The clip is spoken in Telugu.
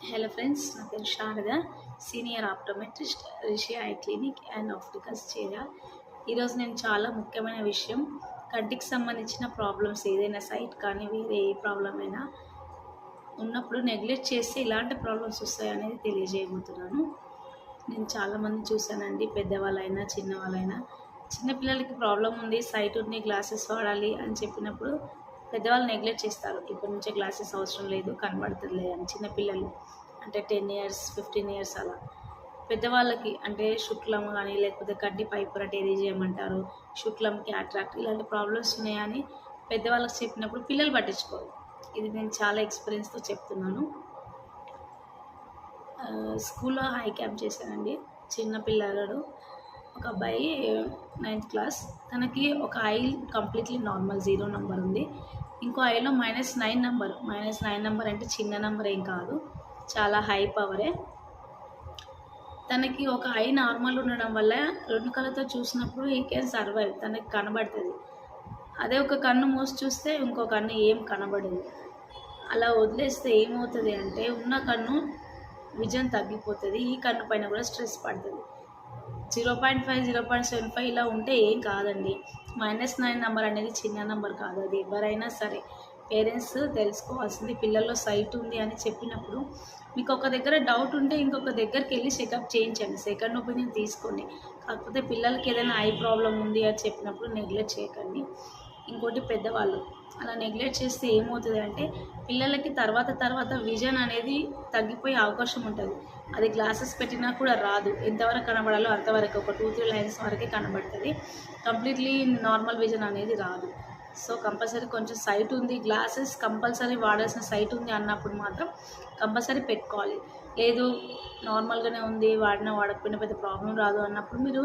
హలో ఫ్రెండ్స్, నా పేరు Sharada, senior optometrist, Rishi eye clinic and opticals చేరా. ఈరోజు నేను చాలా ముఖ్యమైన విషయం, కంటికి సంబంధించిన ప్రాబ్లమ్స్ ఏదైనా సైట్ కానీ వేరే ఏ ప్రాబ్లం అయినా ఉన్నప్పుడు నెగ్లెక్ట్ చేస్తే ఇలాంటి ప్రాబ్లమ్స్ వస్తాయనేది తెలియజేయబోతున్నాను. నేను చాలామంది చూశానండి, పెద్దవాళ్ళైనా చిన్నవాళ్ళైనా. చిన్నపిల్లలకి ప్రాబ్లం ఉంది, సైట్ ఉంది, గ్లాసెస్ వాడాలి అని చెప్పినప్పుడు పెద్దవాళ్ళు నెగ్లెక్ట్ చేస్తారు. ఇప్పటి నుంచే గ్లాసెస్ అవసరం లేదు, కనబడుతుంది అని. చిన్నపిల్లలు అంటే 10 ఇయర్స్ 15 ఇయర్స్ అలా. పెద్దవాళ్ళకి అంటే శుక్లం కానీ లేకపోతే కంటి పైపుర టెరీజియం అంటారు, శుక్లం క్యాట్రాక్ట్ ఇలాంటి ప్రాబ్లమ్స్ ఉన్నాయని పెద్దవాళ్ళకి చెప్పినప్పుడు పిల్లలు పట్టించుకోరు. ఇది నేను చాలా ఎక్స్పీరియన్స్తో చెప్తున్నాను. స్కూల్లో హై క్యాంప్ చేశానండి. చిన్న పిల్లగాడు, ఒక అబ్బాయి 9th క్లాస్. తనకి ఒక ఐ కంప్లీట్లీ నార్మల్ 0 నెంబర్ ఉంది, ఇంకో ఐలో -9 నెంబర్. -9 నెంబర్ అంటే చిన్న నెంబర్ ఏం కాదు, చాలా హై పవరే. తనకి ఒక ఐ నార్మల్ ఉండడం వల్ల 2 కళ్ళతో చూసినప్పుడు ఈ కెన్ సర్వైవ్, తనకి కనబడుతుంది. అదే ఒక కన్ను మూసి చూస్తే ఇంకో కన్ను ఏం కనబడదు. అలా వదిలేస్తే ఏమవుతుంది అంటే ఉన్న కన్ను విజన్ తగ్గిపోతుంది, ఈ కన్ను పైన కూడా స్ట్రెస్ పడుతుంది. 0.5 0.75 ఇలా ఉంటే ఏం కాదండి. -9 నెంబర్ అనేది చిన్న నెంబర్ కాదు. అది ఎవరైనా సరే పేరెంట్స్ తెలుసుకోవాల్సింది. పిల్లల్లో సైట్ ఉంది అని చెప్పినప్పుడు మీకు ఒక దగ్గర డౌట్ ఉంటే ఇంకొక దగ్గరికి వెళ్ళి చెకప్ చేయించండి, సెకండ్ ఒపీనియన్ తీసుకోండి. కాకపోతే పిల్లలకి ఏదైనా ఐ ప్రాబ్లం ఉంది అని చెప్పినప్పుడు నెగ్లెక్ట్ చేయకండి. ఇంకోటి, పెద్దవాళ్ళు అలా నెగ్లెక్ట్ చేస్తే ఏమవుతుంది అంటే పిల్లలకి తర్వాత విజన్ అనేది తగ్గిపోయే అవకాశం ఉంటుంది. అది గ్లాసెస్ పెట్టినా కూడా రాదు, ఎంతవరకు కనబడాలో అంతవరకు, ఒక 2-3 లైన్స్ వరకే కనబడుతుంది. కంప్లీట్లీ నార్మల్ విజన్ అనేది రాదు. సో కంపల్సరీ కొంచెం సైట్ ఉంది, గ్లాసెస్ కంపల్సరీ వాడాల్సిన సైట్ ఉంది అన్నప్పుడు మాత్రం కంపల్సరీ పెట్టుకోవాలి. లేదు నార్మల్గానే ఉంది, వాడినా వాడకపోయినా పెద్ద ప్రాబ్లం రాదు అన్నప్పుడు మీరు